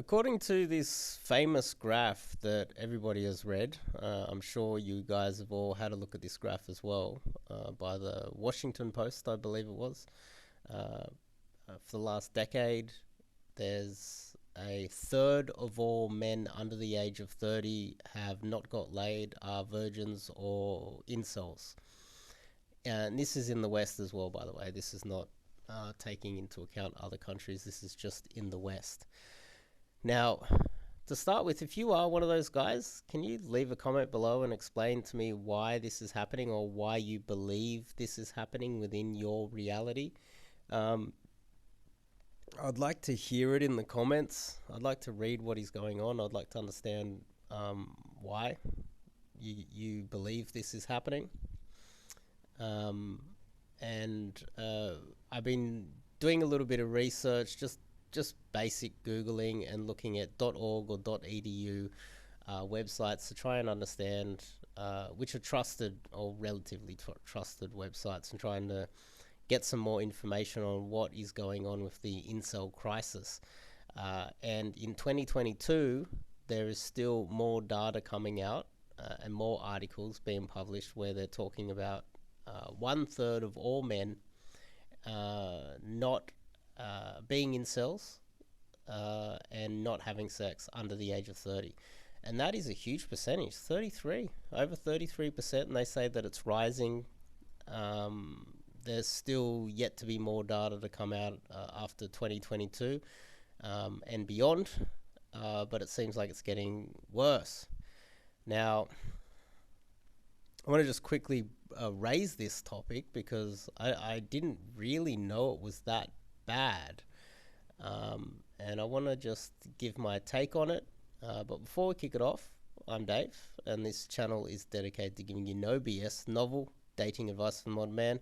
According to this famous graph that everybody has read, I'm sure you guys have all had a look at this graph as well, by the Washington Post, I believe it was. For the last decade, there's a third of all men under the age of 30 have not got laid, are virgins or incels. And this is in the West as well, by the way. This is not taking into account other countries. This is just in the West. Now, to start with, if you are one of those guys, can you leave a comment below and explain to me why this is happening or why you believe this is happening within your reality? I'd like to hear it in the comments. I'd like to read what is going on. I'd like to understand why you believe this is happening. And I've been doing a little bit of research, just basic Googling and looking at .org or .edu websites to try and understand which are trusted or relatively trusted websites, and trying to get some more information on what is going on with the incel crisis. And in 2022, there is still more data coming out and more articles being published where they're talking about 1/3 of all men not being incels and not having sex under the age of 30. And that is a huge percentage, over 33%, and they say that it's rising. There's still yet to be more data to come out after 2022 and beyond, but it seems like it's getting worse. Now, I want to just quickly raise this topic because I didn't really know it was that bad. And I want to just give my take on it. But before we kick it off, I'm Dave, and this channel is dedicated to giving you no BS, novel dating advice for the modern man.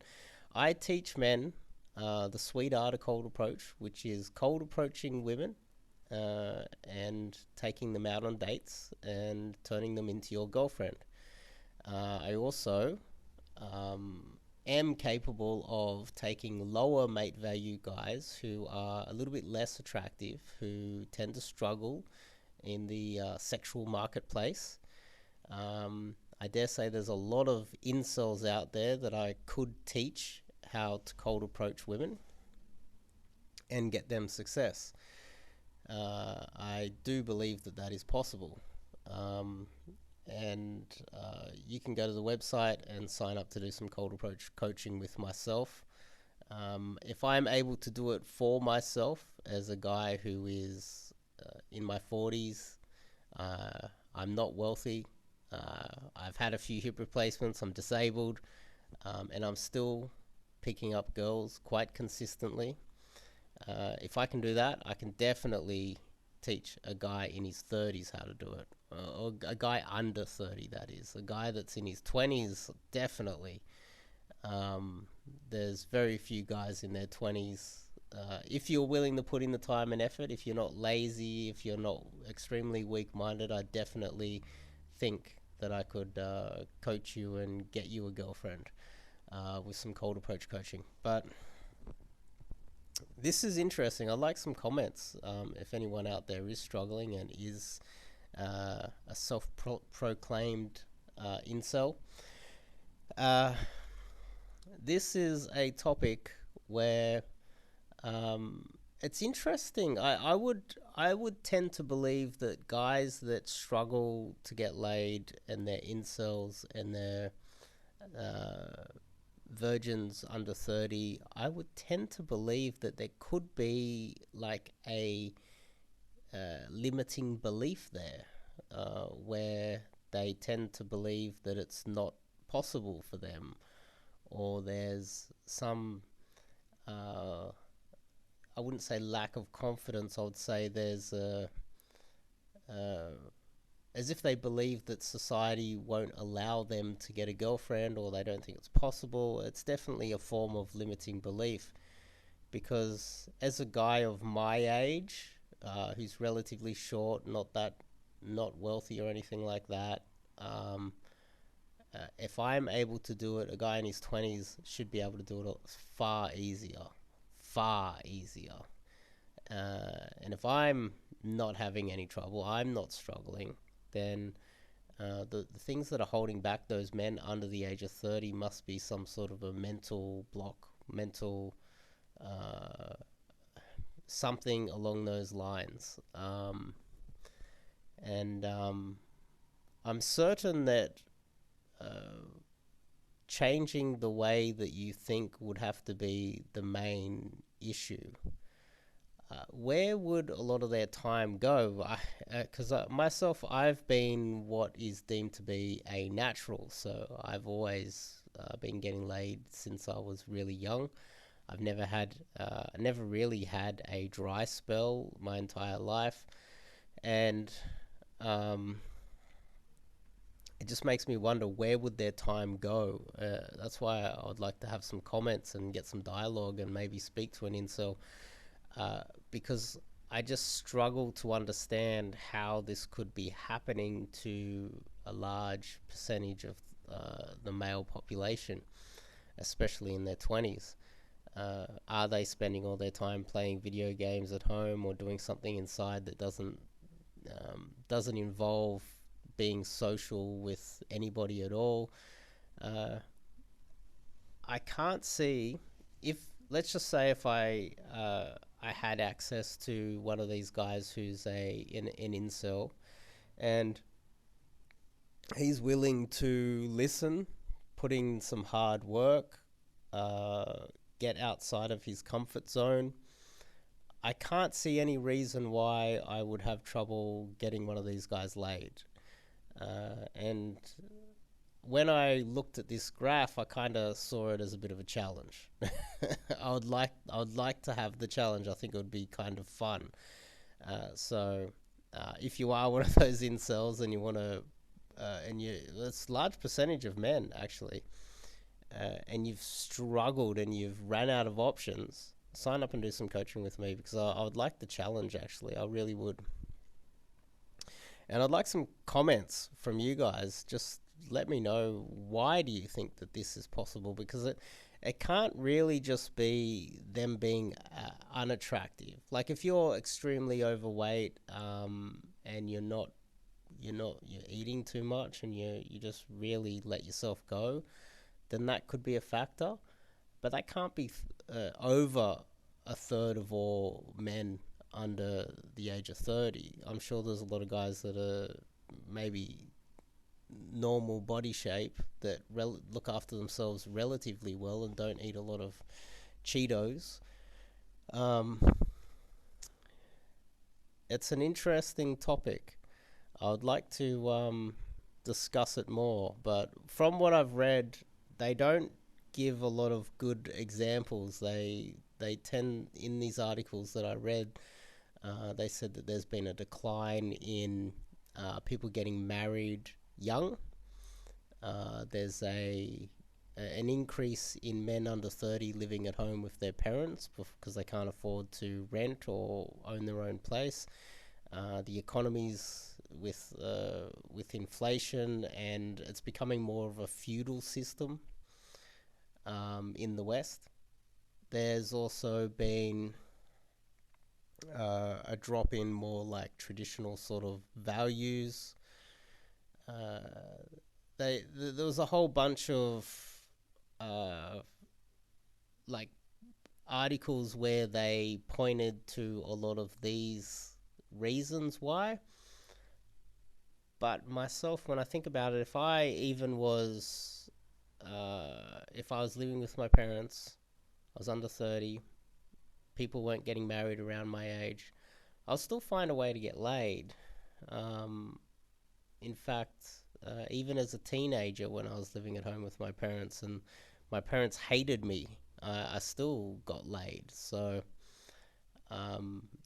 I teach men the sweet art of cold approach, which is cold approaching women and taking them out on dates and turning them into your girlfriend. I also am capable of taking lower mate value guys who are a little bit less attractive, who tend to struggle in the sexual marketplace. I dare say there's a lot of incels out there that I could teach how to cold approach women and get them success. I do believe that that is possible. And you can go to the website and sign up to do some cold approach coaching with myself. If I'm able to do it for myself as a guy who is in my 40s, I'm not wealthy, I've had a few hip replacements, I'm disabled, and I'm still picking up girls quite consistently. If I can do that, I can definitely teach a guy in his 30s how to do it. Or a guy under 30, that is. A guy that's in his 20s, definitely. There's very few guys in their 20s. If you're willing to put in the time and effort, if you're not lazy, if you're not extremely weak-minded, I definitely think that I could coach you and get you a girlfriend with some cold approach coaching. But this is interesting. I'd like some comments if anyone out there is struggling and is a self-proclaimed incel. This is a topic where it's interesting. I would tend to believe that guys that struggle to get laid and they're incels and they're virgins under 30, I would tend to believe that there could be like a limiting belief there, where they tend to believe that it's not possible for them, or there's some I wouldn't say lack of confidence, I would say there's as if they believe that society won't allow them to get a girlfriend, or they don't think it's possible. It's definitely a form of limiting belief, because as a guy of my age, who's relatively short, not wealthy or anything like that, if I'm able to do it, a guy in his 20s should be able to do it far easier. And if I'm not having any trouble, I'm not struggling, then the things that are holding back those men under the age of 30 must be some sort of a mental block, mental uh, something along those lines. And I'm certain that uh, changing the way that you think would have to be the main issue. Where would a lot of their time go? Because myself, I've been what is deemed to be a natural, so I've always been getting laid since I was really young. Never really had a dry spell my entire life, and um, it just makes me wonder where would their time go. That's why I would like to have some comments and get some dialogue and maybe speak to an incel, because I just struggle to understand how this could be happening to a large percentage of the male population, especially in their 20s. Are they spending all their time playing video games at home or doing something inside that doesn't involve being social with anybody at all? Uh, I can't see if, let's just say, if I had access to one of these guys who's an incel, and he's willing to listen, put in some hard work, uh, get outside of his comfort zone. I can't see any reason why I would have trouble getting one of these guys laid. And when I looked at this graph, I kind of saw it as a bit of a challenge. I would like to have the challenge. I think it would be kind of fun. If you are one of those incels and you want to, it's a large percentage of men actually, and you've struggled and you've ran out of options, sign up and do some coaching with me, because I would like the challenge actually. I really would. And I'd like some comments from you guys. Just let me know, why do you think that this is possible? Because it can't really just be them being unattractive. Like if you're extremely overweight, and you're eating too much and you just really let yourself go, then that could be a factor. But that can't be over a third of all men under the age of 30. I'm sure there's a lot of guys that are maybe normal body shape that look after themselves relatively well and don't eat a lot of Cheetos. Um, it's an interesting topic. I would like to discuss it more, but from what I've read, they don't give a lot of good examples. They tend, in these articles that I read, they said that there's been a decline in people getting married young. There's an increase in men under 30 living at home with their parents because they can't afford to rent or own their own place. The economy's with inflation, and it's becoming more of a feudal system in the West. There's also been a drop in more like traditional sort of values. Uh, there was a whole bunch of like articles where they pointed to a lot of these reasons why. But myself, when I think about it, if I was living with my parents, I was under 30, people weren't getting married around my age, I'll still find a way to get laid. In fact, even as a teenager, when I was living at home with my parents and my parents hated me, I still got laid. So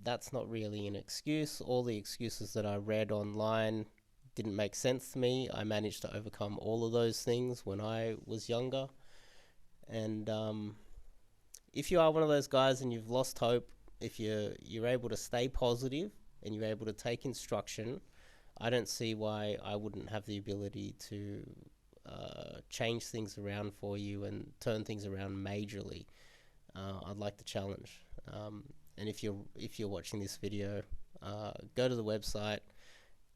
that's not really an excuse. All the excuses that I read online didn't make sense to me. I managed to overcome all of those things when I was younger. And if you are one of those guys and you've lost hope, if you're able to stay positive and you're able to take instruction, I don't see why I wouldn't have the ability to change things around for you and turn things around majorly. I'd like the challenge. And if you're watching this video, go to the website,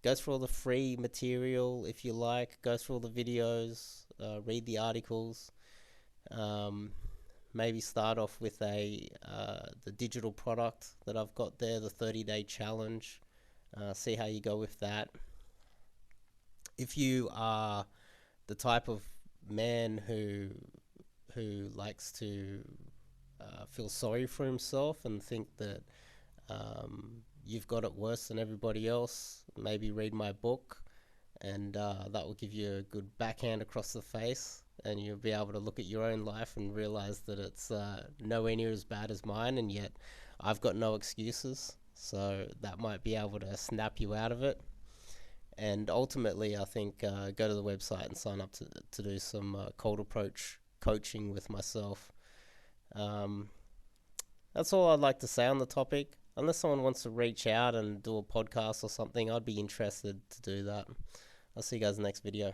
go through all the free material if you like, go through all the videos, read the articles. Maybe start off with the digital product that I've got there, the 30-day challenge. See how you go with that. If you are the type of man who likes to feel sorry for himself and think that you've got it worse than everybody else, maybe read my book, and that will give you a good backhand across the face, and you'll be able to look at your own life and realize that it's nowhere near as bad as mine, and yet I've got no excuses. So that might be able to snap you out of it. And ultimately, I think go to the website and sign up to do some cold approach coaching with myself. That's all I'd like to say on the topic. Unless someone wants to reach out and do a podcast or something, I'd be interested to do that. I'll see you guys in the next video.